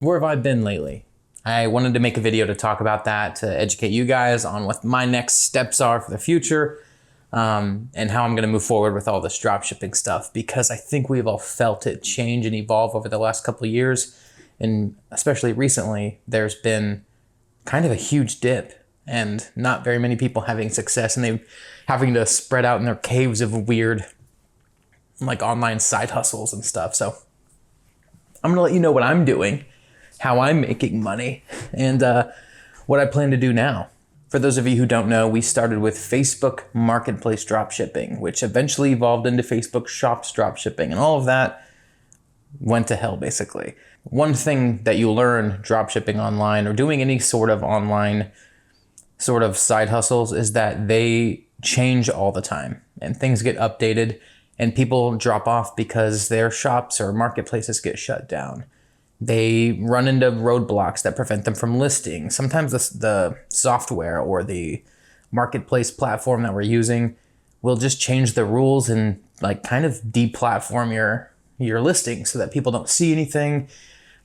Where have I been lately? I wanted to make a video to talk about that, to educate you guys on what my next steps are for the future, and how I'm going to move forward with all this dropshipping stuff, because I think we've all felt it change and evolve over the last couple of years. And especially recently, there's been kind of a huge dip and not very many people having success, and they having to spread out in their caves of weird like online side hustles and stuff. So I'm going to let you know what I'm doing, how I'm making money, and what I plan to do now. For those of you who don't know, we started with Facebook Marketplace dropshipping, which eventually evolved into Facebook Shops dropshipping, and all of that went to hell, basically. One thing that you learn dropshipping online or doing any sort of online sort of side hustles is that they change all the time and things get updated and people drop off because their shops or marketplaces get shut down. They run into roadblocks that prevent them from listing. Sometimes the software or the marketplace platform that we're using will just change the rules and like kind of deplatform your listing so that people don't see anything.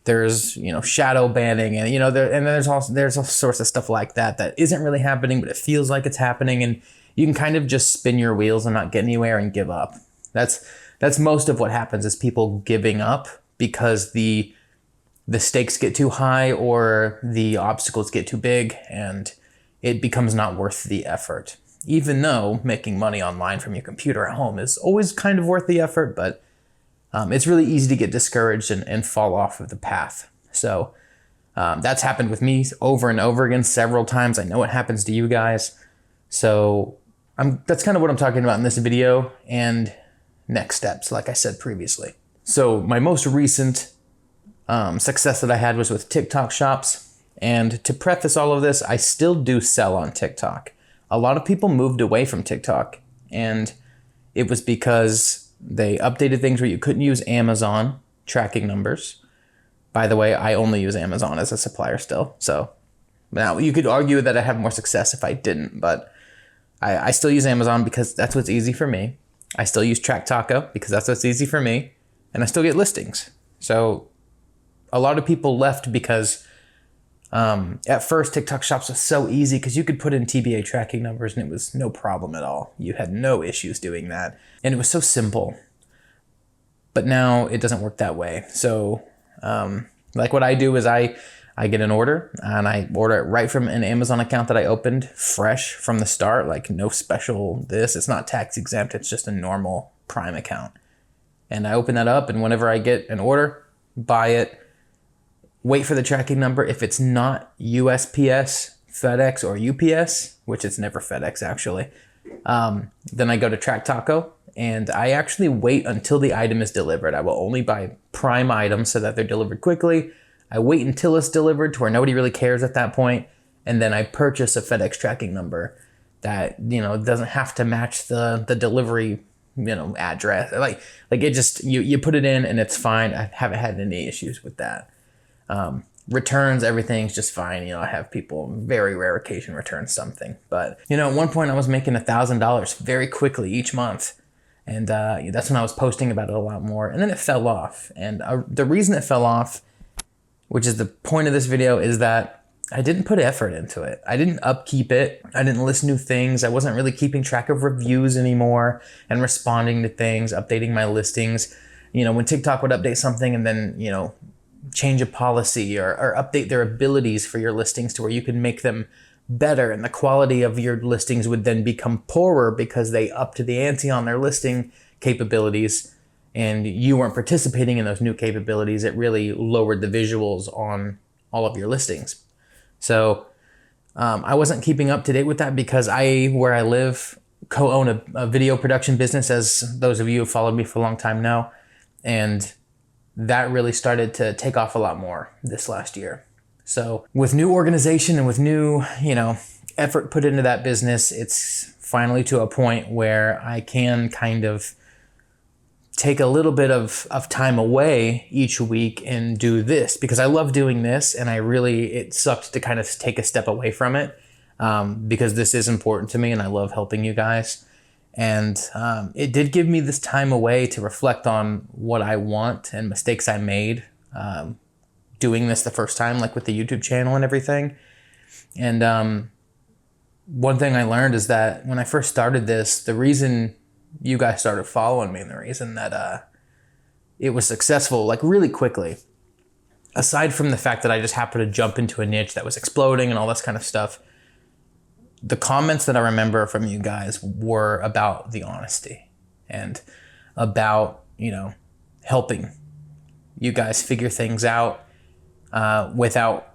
There's, shadow banning, and there's all sorts of stuff like that isn't really happening, but it feels like it's happening, and you can kind of just spin your wheels and not get anywhere and give up. That's most of what happens, is people giving up because the stakes get too high or the obstacles get too big and it becomes not worth the effort. Even though making money online from your computer at home is always kind of worth the effort, but it's really easy to get discouraged and fall off of the path. So that's happened with me over and over again several times. I know it happens to you guys. So that's kind of what I'm talking about in this video and next steps, like I said previously. So my most recent success that I had was with TikTok shops. And to preface all of this, I still do sell on TikTok. A lot of people moved away from TikTok, and it was because they updated things where you couldn't use Amazon tracking numbers. By the way, I only use Amazon as a supplier still. So now you could argue that I have more success if I didn't, but I still use Amazon because that's what's easy for me. I still use TrackTaco because that's what's easy for me. And I still get listings. So a lot of people left because at first TikTok shops was so easy because you could put in TBA tracking numbers and it was no problem at all. You had no issues doing that. And it was so simple. But now it doesn't work that way. So like what I do is I get an order and I order it right from an Amazon account that I opened fresh from the start, like no special this. It's not tax exempt. It's just a normal Prime account. And I open that up, and whenever I get an order, buy it, wait for the tracking number. If it's not USPS, FedEx, or UPS, which it's never FedEx actually, then I go to TrackTaco and I actually wait until the item is delivered. I will only buy Prime items so that they're delivered quickly. I wait until it's delivered to where nobody really cares at that point, and then I purchase a FedEx tracking number that doesn't have to match the delivery address. Like it just you put it in and it's fine. I haven't had any issues with that. Returns, everything's just fine. I have people, very rare occasion, return something. But, at one point I was making $1,000 very quickly each month. And that's when I was posting about it a lot more. And then it fell off. And the reason it fell off, which is the point of this video, is that I didn't put effort into it. I didn't upkeep it. I didn't list new things. I wasn't really keeping track of reviews anymore and responding to things, updating my listings. When TikTok would update something and then, change a policy or update their abilities for your listings to where you can make them better, and the quality of your listings would then become poorer because they upped the ante on their listing capabilities and you weren't participating in those new capabilities. It really lowered the visuals on all of your listings. So I wasn't keeping up to date with that because where I live, co-own a video production business, as those of you who followed me for a long time know, and that really started to take off a lot more this last year. So with new organization and with new, effort put into that business, it's finally to a point where I can kind of take a little bit of time away each week and do this, because I love doing this, and it sucked to kind of take a step away from it because this is important to me and I love helping you guys. And it did give me this time away to reflect on what I want and mistakes I made doing this the first time, like with the YouTube channel and everything. And one thing I learned is that when I first started this, the reason you guys started following me and the reason that it was successful like really quickly, aside from the fact that I just happened to jump into a niche that was exploding and all this kind of stuff, the comments that I remember from you guys were about the honesty and about, you know, helping you guys figure things out without,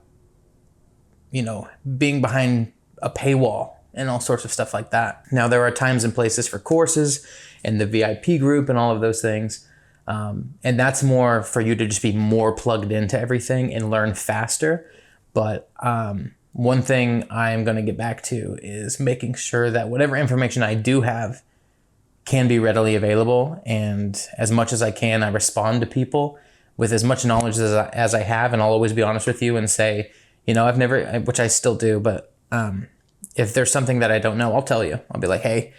you know, being behind a paywall and all sorts of stuff like that. Now, there are times and places for courses and the VIP group and all of those things. And that's more for you to just be more plugged into everything and learn faster. But one thing I'm going to get back to is making sure that whatever information I do have can be readily available. And as much as I can, I respond to people with as much knowledge as I have. And I'll always be honest with you and say, you know, which I still do, but if there's something that I don't know, I'll tell you. I'll be like, hey,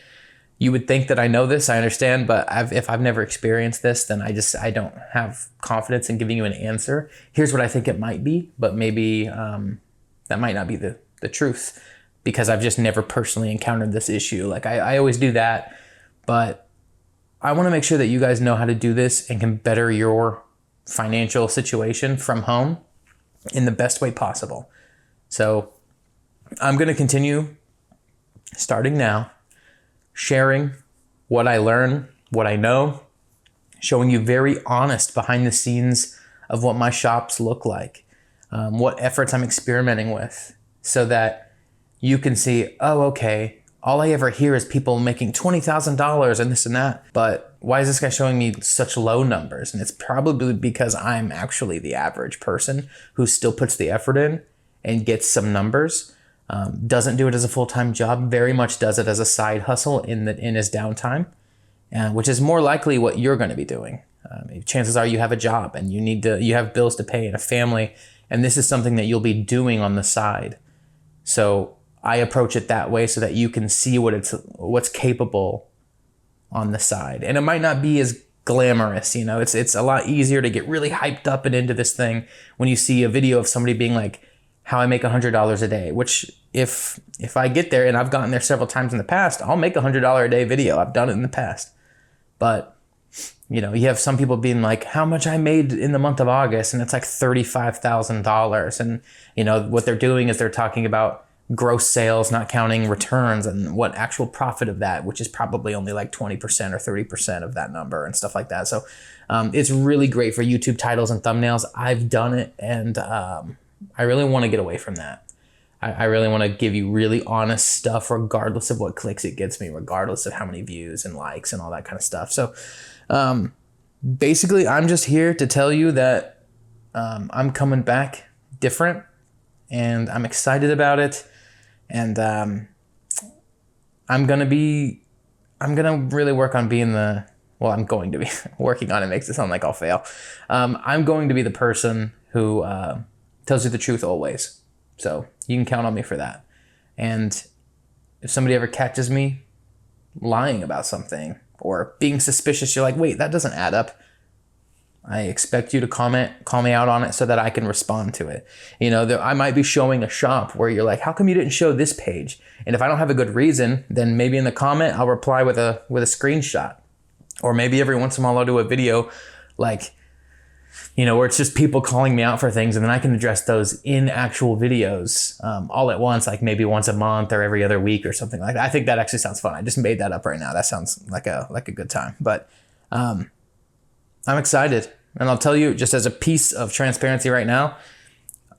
you would think that I know this, I understand, but if I've never experienced this, then I don't have confidence in giving you an answer. Here's what I think it might be, but maybe that might not be the truth because I've just never personally encountered this issue. Like I always do that, but I want to make sure that you guys know how to do this and can better your financial situation from home in the best way possible. So I'm going to continue starting now, sharing what I learn, what I know, showing you very honest behind the scenes of what my shops look like, what efforts I'm experimenting with, so that you can see, oh, okay, all I ever hear is people making $20,000 and this and that, but why is this guy showing me such low numbers? And it's probably because I'm actually the average person who still puts the effort in and gets some numbers. Doesn't do it as a full-time job, very much does it as a side hustle in his downtime, which is more likely what you're going to be doing. Chances are you have a job and you have bills to pay and a family, and this is something that you'll be doing on the side. So I approach it that way so that you can see what's capable on the side. And it might not be as glamorous, you know, it's a lot easier to get really hyped up and into this thing when you see a video of somebody being like, how I make $100 a day, which if I get there, and I've gotten there several times in the past, I'll make $100 a day video. I've done it in the past. But, you know, you have some people being like, how much I made in the month of August, and it's like $35,000. And, you know, what they're doing is they're talking about gross sales, not counting returns and what actual profit of that, which is probably only like 20% or 30% of that number and stuff like that. So it's really great for YouTube titles and thumbnails. I've done it, and I really want to get away from that. I really want to give you really honest stuff, regardless of what clicks it gets me, regardless of how many views and likes and all that kind of stuff. So basically, I'm just here to tell you that I'm coming back different, and I'm excited about it. And I'm going to really work on being I'm going to be working on it, makes it sound like I'll fail. I'm going to be the person who tells you the truth always. So you can count on me for that. And if somebody ever catches me lying about something or being suspicious, you're like, wait, that doesn't add up, I expect you to call me out on it so that I can respond to it. You know, I might be showing a shop where you're like, how come you didn't show this page? And if I don't have a good reason, then maybe in the comment, I'll reply with a screenshot. Or maybe every once in a while I'll do a video like, you know, where it's just people calling me out for things, and then I can address those in actual videos all at once, like maybe once a month or every other week or something like that. I think that actually sounds fun. I just made that up right now. That sounds like a good time. But I'm excited, and I'll tell you, just as a piece of transparency right now,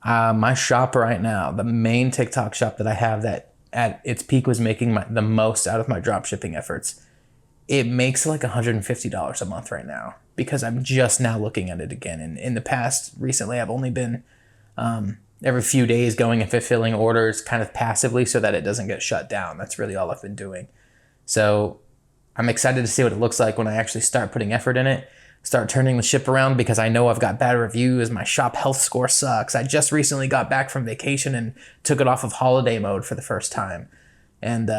my shop right now, the main TikTok shop that I have that at its peak was making the most out of my dropshipping efforts, it makes like $150 a month right now, because I'm just now looking at it again. And in the past, recently, I've only been every few days going and fulfilling orders kind of passively so that it doesn't get shut down. That's really all I've been doing. So I'm excited to see what it looks like when I actually start putting effort in it, start turning the ship around, because I know I've got bad reviews. My shop health score sucks. I just recently got back from vacation and took it off of holiday mode for the first time. And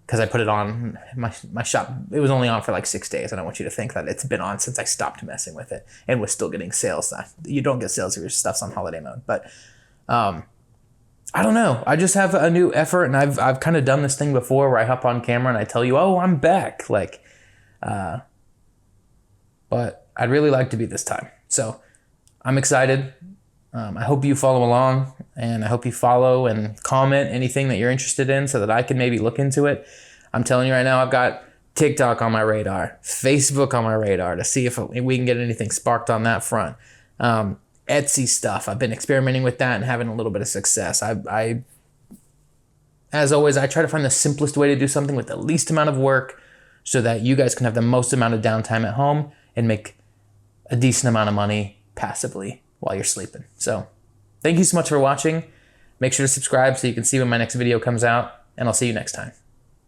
because I put it on my shop. It was only on for like 6 days. I don't want you to think that it's been on since I stopped messing with it and was still getting sales. You don't get sales if your stuff's on holiday mode. But I don't know. I just have a new effort, and I've kind of done this thing before where I hop on camera and I tell you, oh, I'm back. Like, but I'd really like to be this time. So I'm excited. I hope you follow along, and I hope you follow and comment anything that you're interested in so that I can maybe look into it. I'm telling you right now, I've got TikTok on my radar, Facebook on my radar to see if we can get anything sparked on that front. Etsy stuff. I've been experimenting with that and having a little bit of success. As always, I try to find the simplest way to do something with the least amount of work so that you guys can have the most amount of downtime at home and make a decent amount of money passively while you're sleeping. So thank you so much for watching. Make sure to subscribe so you can see when my next video comes out, and I'll see you next time.